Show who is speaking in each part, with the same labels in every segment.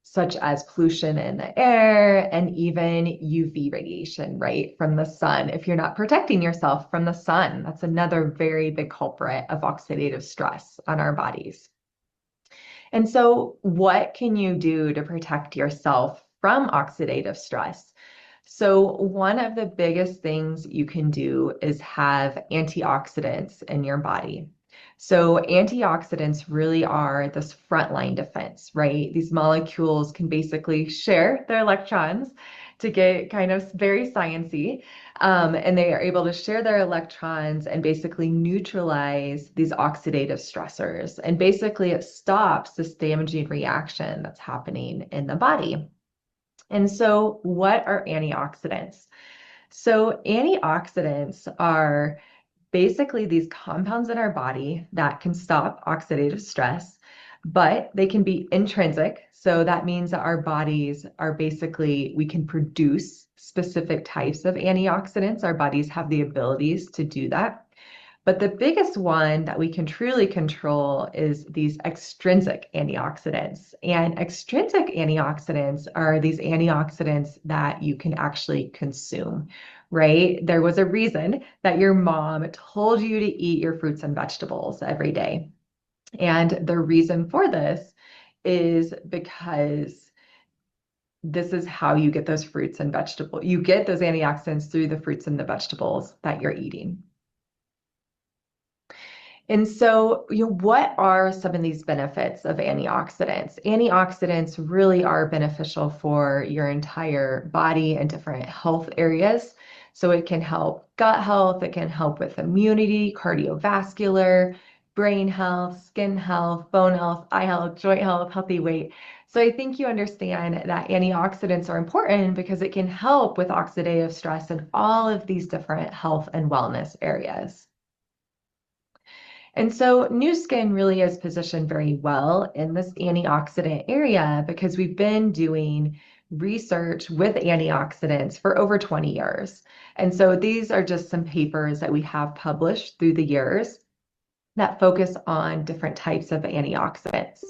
Speaker 1: such as pollution in the air and even UV radiation, right, from the sun. If you're not protecting yourself from the sun, that's another very big culprit of oxidative stress on our bodies. And so, what can you do to protect yourself from oxidative stress? So, one of the biggest things you can do is have antioxidants in your body. So, antioxidants really are this frontline defense, right? These molecules can basically share their electrons to get kind of very sciencey. And they are able to share their electrons and basically neutralize these oxidative stressors. And basically, it stops this damaging reaction that's happening in the body. And so, what are antioxidants? So, antioxidants are basically these compounds in our body that can stop oxidative stress, but they can be intrinsic. So, that means that our bodies are basically, we can produce specific types of antioxidants. Our bodies have the abilities to do that. But the biggest one that we can truly control is these extrinsic antioxidants. And extrinsic antioxidants are these antioxidants that you can actually consume, right? There was a reason that your mom told you to eat your fruits and vegetables every day. And the reason for this is because this is how you get those fruits and vegetables. You get those antioxidants through the fruits and the vegetables that you're eating. And so, what are some of these benefits of antioxidants? Antioxidants really are beneficial for your entire body and different health areas. So it can help gut health, it can help with immunity, cardiovascular, brain health, skin health, bone health, eye health, joint health, healthy weight. So I think you understand that antioxidants are important because it can help with oxidative stress in all of these different health and wellness areas. And so Nu Skin really is positioned very well in this antioxidant area because we've been doing research with antioxidants for over 20 years. And so these are just some papers that we have published through the years that focus on different types of antioxidants.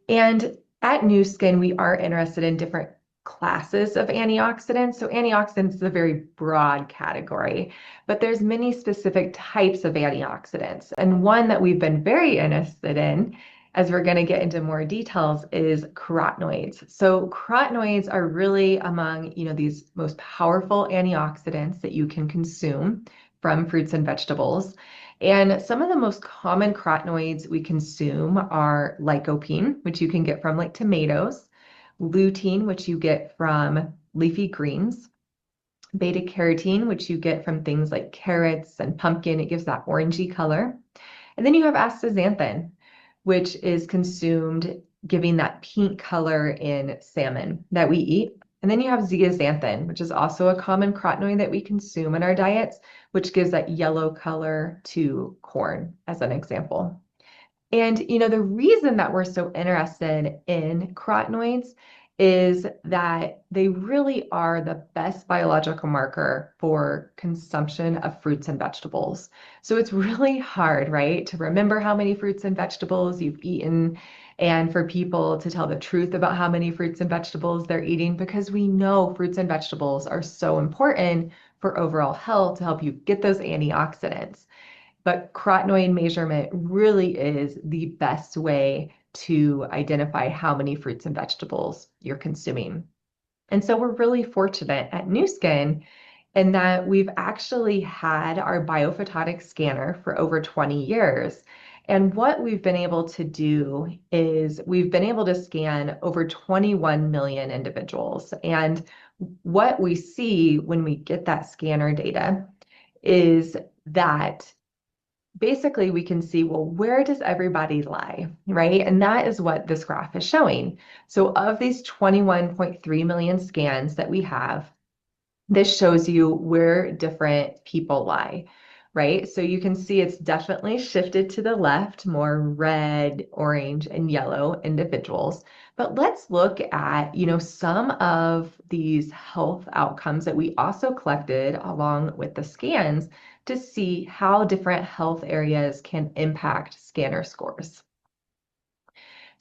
Speaker 1: And at Nu Skin, we are interested in different classes of antioxidants. So antioxidants is a very broad category, but there's many specific types of antioxidants. And one that we've been very interested in, as we're going to get into more details, is carotenoids. So carotenoids are really among, these most powerful antioxidants that you can consume from fruits and vegetables. And some of the most common carotenoids we consume are lycopene, which you can get from like tomatoes, lutein, which you get from leafy greens, beta carotene, which you get from things like carrots and pumpkin. It gives that orangey color. And then you have astaxanthin, which is consumed giving that pink color in salmon that we eat. And then you have zeaxanthin, which is also a common carotenoid that we consume in our diets, which gives that yellow color to corn, as an example. And the reason that we're so interested in carotenoids is that they really are the best biological marker for consumption of fruits and vegetables. So it's really hard, right, to remember how many fruits and vegetables you've eaten and for people to tell the truth about how many fruits and vegetables they're eating because we know fruits and vegetables are so important for overall health to help you get those antioxidants. But carotenoid measurement really is the best way to identify how many fruits and vegetables you're consuming. And so we're really fortunate at Nu Skin in that we've actually had our BioPhotonic scanner for over 20 years. And what we've been able to do is we've been able to scan over 21 million individuals. And what we see when we get that scanner data is that basically we can see, well, where does everybody lie, right? And that is what this graph is showing. So of these 21.3 million scans that we have, this shows you where different people lie, right? So you can see it's definitely shifted to the left, more red, orange, and yellow individuals. But let's look at, some of these health outcomes that we also collected along with the scans to see how different health areas can impact scanner scores.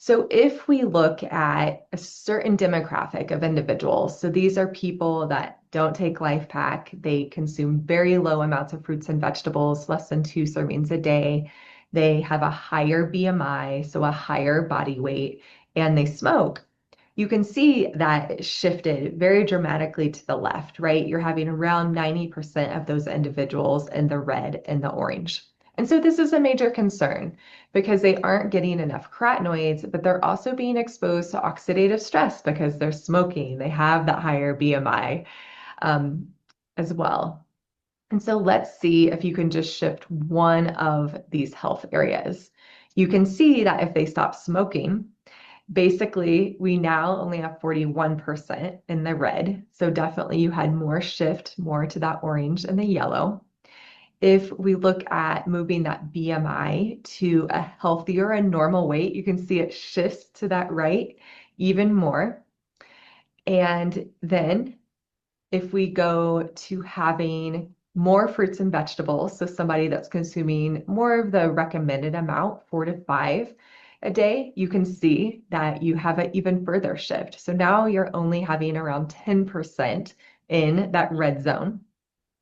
Speaker 1: So if we look at a certain demographic of individuals, so these are people that don't take LifePak, they consume very low amounts of fruits and vegetables, less than 2 servings a day. They have a higher BMI, so a higher body weight, and they smoke. You can see that it shifted very dramatically to the left, right? You're having around 90% of those individuals in the red and the orange. And so this is a major concern because they aren't getting enough carotenoids, but they're also being exposed to oxidative stress because they're smoking. They have that higher BMI um, as well. And so let's see if you can just shift one of these health areas. You can see that if they stop smoking, basically, we now only have 41% in the red. So definitely you had more shift, more to that orange and the yellow. If we look at moving that BMI to a healthier and normal weight, you can see it shifts to that right even more. And then if we go to having more fruits and vegetables, so somebody that's consuming more of the recommended amount, 4 to 5 a day, you can see that you have an even further shift. So now you're only having around 10% in that red zone.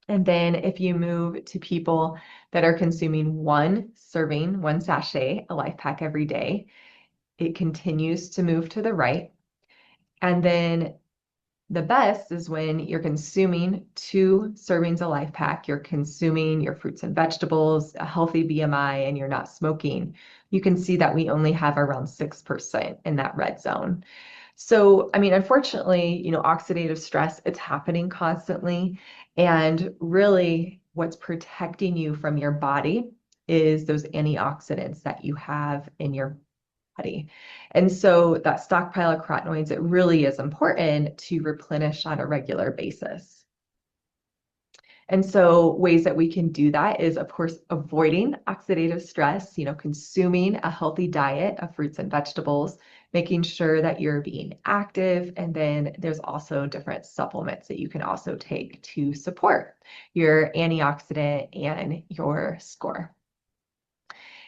Speaker 1: And then if you move to people that are consuming 1 serving, 1 sachet, a LifePak every day, it continues to move to the right. And then the best is when you're consuming 2 servings of LifePak, you're consuming your fruits and vegetables, a healthy BMI, and you're not smoking. You can see that we only have around 6% in that red zone. So, I mean, unfortunately, oxidative stress, it's happening constantly. And really, what's protecting you from your body is those antioxidants that you have in your body. And so that stockpile of carotenoids, it really is important to replenish on a regular basis. And so ways that we can do that is, of course, avoiding oxidative stress, consuming a healthy diet of fruits and vegetables, making sure that you're being active. And then there's also different supplements that you can also take to support your antioxidant and your score.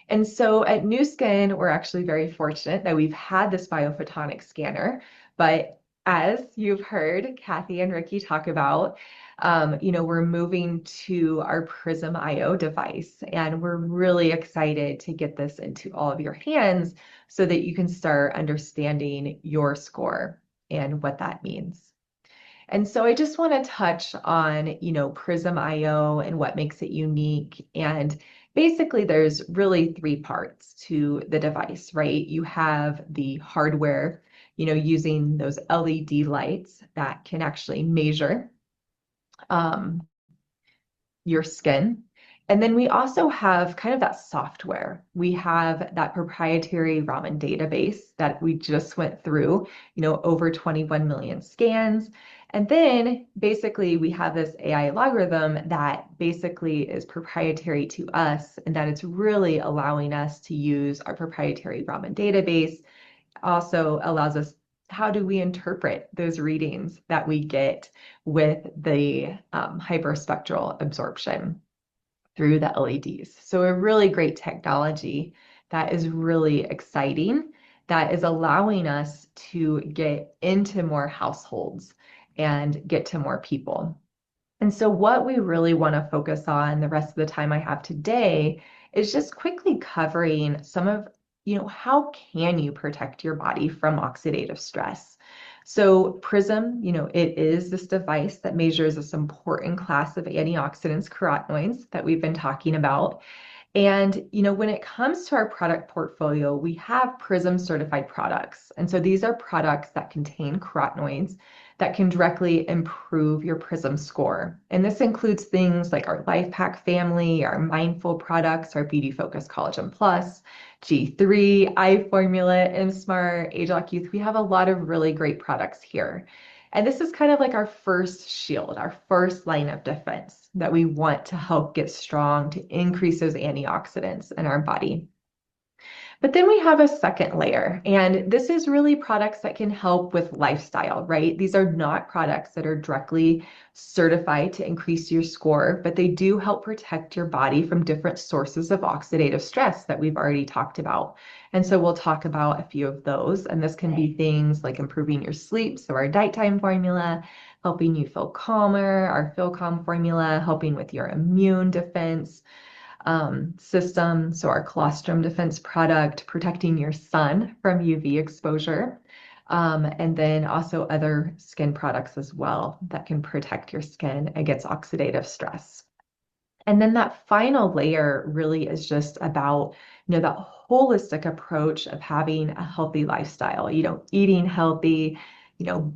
Speaker 1: And so at Nu Skin, we're actually very fortunate that we've had this BioPhotonic scanner, but as you've heard Kathy and Ricky talk about, we're moving to our Prysm IO device, and we're really excited to get this into all of your hands so that you can start understanding your score and what that means. And so I just want to touch on, Prysm IO and what makes it unique. And basically, there's really 3 parts to the device, right? You have the hardware, using those LED lights that can actually measure um, your skin. And then we also have kind of that software. We have that proprietary Raman database that we just went through, over 21 million scans. And then basically we have this AI logarithm that basically is proprietary to us, and that it's really allowing us to use our proprietary Raman database. Also allows us, how do we interpret those readings that we get with the hyperspectral absorption through the LEDs. So a really great technology that is really exciting, that is allowing us to get into more households and get to more people. And so what we really want to focus on the rest of the time I have today is just quickly covering some of, how can you protect your body from oxidative stress? So Prysm, it is this device that measures this important class of antioxidants, carotenoids, that we've been talking about. And, when it comes to our product portfolio, we have Prysm Certified products. And so these are products that contain carotenoids that can directly improve your Prysm score. And this includes things like our LifePak family, our Mindful products, our Beauty Focus Collagen Plus, G3, Eye Formula, M-Smart, ageLOC Youth. We have a lot of really great products here. And this is kind of like our first shield, our first line of defense that we want to help get strong to increase those antioxidants in our body. But then we have a second layer, and this is really products that can help with lifestyle, right? These are not products that are directly certified to increase your score, but they do help protect your body from different sources of oxidative stress that we've already talked about. And so we'll talk about a few of those, and this can be things like improving your sleep, so our nighttime formula, helping you feel calmer, our Feel Calm formula, helping with your immune defense system. So our Colostrum defense product, protecting your sun from UV exposure. And then also other skin products as well that can protect your skin against oxidative stress. And then that final layer really is just about, that holistic approach of having a healthy lifestyle, eating healthy,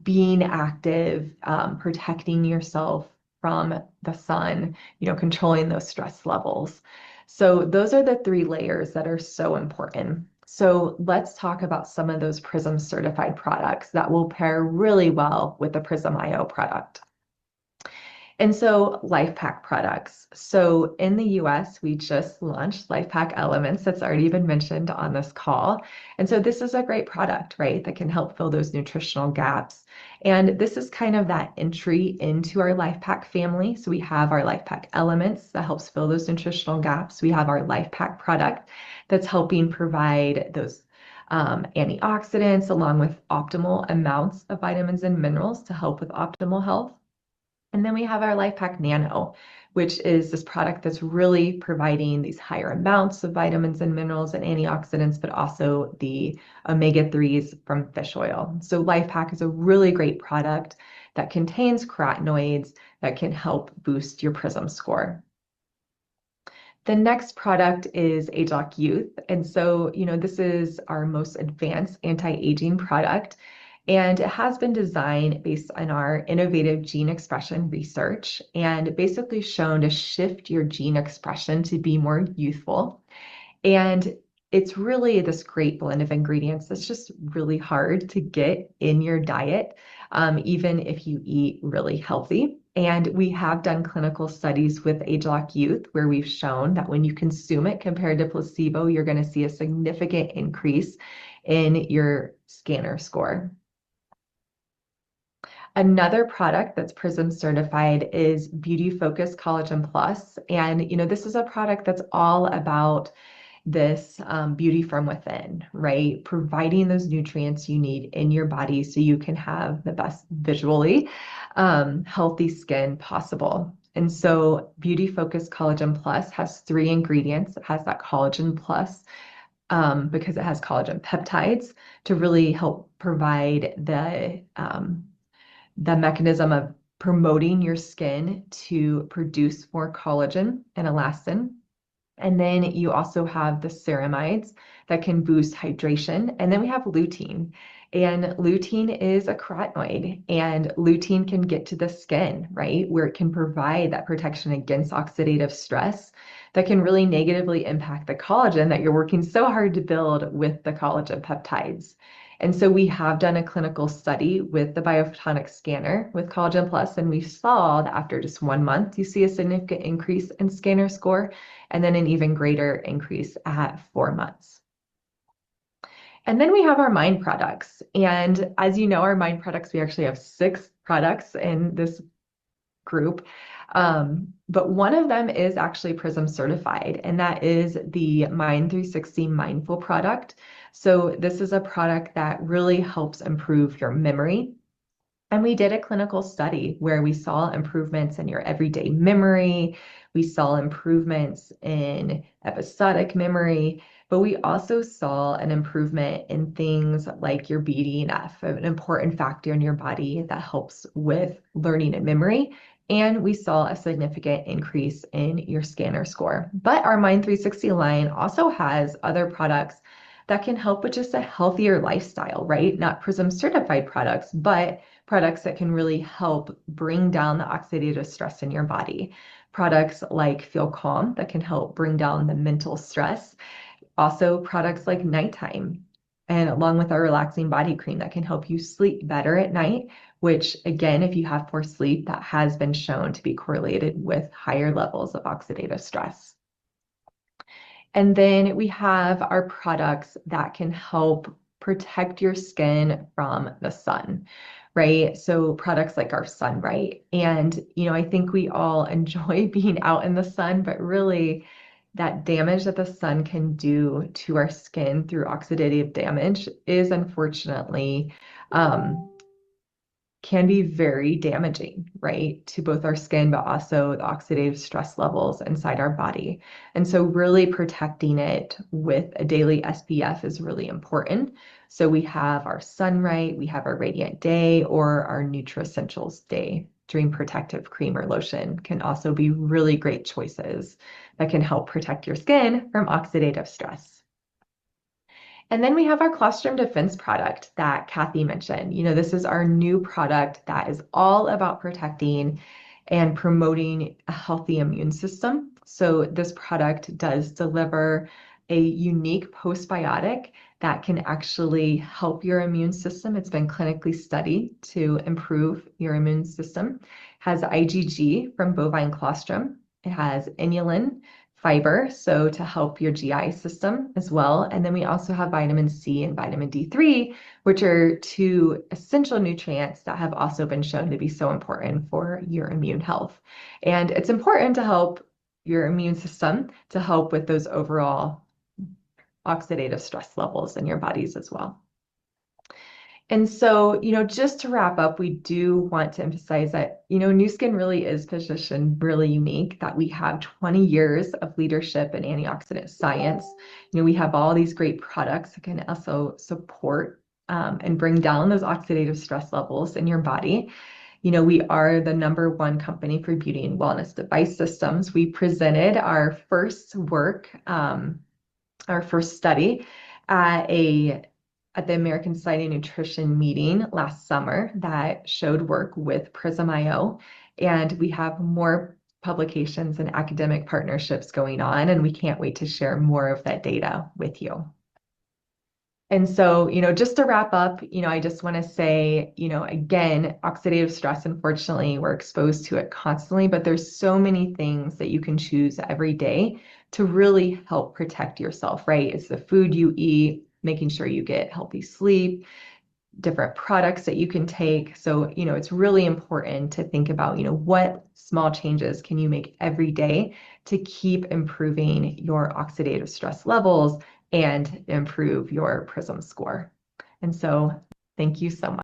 Speaker 1: being active, protecting yourself from the sun, controlling those stress levels. So those are the three layers that are so important. So let's talk about some of those Prysm certified products that will pair really well with the Prysm IO product. And so LifePak products. So in the US, we just launched LifePak Elements that's already been mentioned on this call. And so this is a great product, right, that can help fill those nutritional gaps. And this is kind of that entry into our LifePak family. So we have our LifePak Elements that helps fill those nutritional gaps. We have our LifePak product that's helping provide those antioxidants along with optimal amounts of vitamins and minerals to help with optimal health. And then we have our LifePak Nano, which is this product that's really providing these higher amounts of vitamins and minerals and antioxidants, but also the omega-3s from fish oil. So LifePak is a really great product that contains carotenoids that can help boost your Prysm score. The next product is ageLOC Youth. And so, this is our most advanced anti-aging product. And it has been designed based on our innovative gene expression research and basically shown to shift your gene expression to be more youthful. And it's really this great blend of ingredients that's just really hard to get in your diet, even if you eat really healthy. And we have done clinical studies with ageLOC Youth where we've shown that when you consume it compared to placebo, you're going to see a significant increase in your scanner score. Another product that's Prysm certified is Beauty Focus Collagen Plus. And, this is a product that's all about this beauty from within, right? Providing those nutrients you need in your body so you can have the best visually healthy skin possible. And so Beauty Focus Collagen Plus has 3 ingredients. It has that collagen plus because it has collagen peptides to really help provide the mechanism of promoting your skin to produce more collagen and elastin. And then you also have the ceramides that can boost hydration. And then we have lutein. And lutein is a carotenoid, and lutein can get to the skin, right? Where it can provide that protection against oxidative stress that can really negatively impact the collagen that you're working so hard to build with the collagen peptides. And so we have done a clinical study with the BioPhotonic scanner with Collagen Plus, and we saw that after just 1 month, you see a significant increase in scanner score, and then an even greater increase at 4 months. And then we have our MYND products. And as you know, our MYND products, we actually have 6 products in this group. But one of them is actually Prysm certified, and that is the MYND 360 Mindful product. So this is a product that really helps improve your memory. And we did a clinical study where we saw improvements in your everyday memory. We saw improvements in episodic memory, but we also saw an improvement in things like your BDNF, an important factor in your body that helps with learning and memory. And we saw a significant increase in your scanner score. But our MYND 360 line also has other products that can help with just a healthier lifestyle, right? Not Prysm certified products, but products that can really help bring down the oxidative stress in your body. Products like Feel Calm that can help bring down the mental stress. Also products like Nighttime, and along with our relaxing body cream that can help you sleep better at night, which again, if you have poor sleep, that has been shown to be correlated with higher levels of oxidative stress. And then we have our products that can help protect your skin from the sun, right? So products like our Sunright. And, I think we all enjoy being out in the sun, but really that damage that the sun can do to our skin through oxidative damage is unfortunately can be very damaging, right, to both our skin, but also the oxidative stress levels inside our body. And so really protecting it with a daily SPF is really important. So we have our Sunright, we have our Radiant Day, or our Nutricentials Day Dream Protective Cream or Lotion can also be really great choices that can help protect your skin from oxidative stress. And then we have our Colostrum Defense product that Kathy mentioned. This is our new product that is all about protecting and promoting a healthy immune system. So this product does deliver a unique postbiotic that can actually help your immune system. It's been clinically studied to improve your immune system. It has IgG from bovine colostrum. It has inulin, fiber, so to help your GI system as well. And then we also have vitamin C and vitamin D3, which are two essential nutrients that have also been shown to be so important for your immune health. And it's important to help your immune system to help with those overall oxidative stress levels in your bodies as well. And so, just to wrap up, we do want to emphasize that, Nu Skin really is positioned really unique, that we have 20 years of leadership in antioxidant science. We have all these great products that can also support and bring down those oxidative stress levels in your body. We are the #1 company for beauty and wellness device systems. We presented our first work, our first study at the American Society of Nutrition meeting last summer that showed work with Prysm IO. And we have more publications and academic partnerships going on, and we can't wait to share more of that data with you. And so, just to wrap up, I just want to say, again, oxidative stress, unfortunately, we're exposed to it constantly, but there's so many things that you can choose every day to really help protect yourself, right? It's the food you eat, making sure you get healthy sleep, different products that you can take. So, it's really important to think about, what small changes can you make every day to keep improving your oxidative stress levels and improve your Prysm score. And so thank you so much.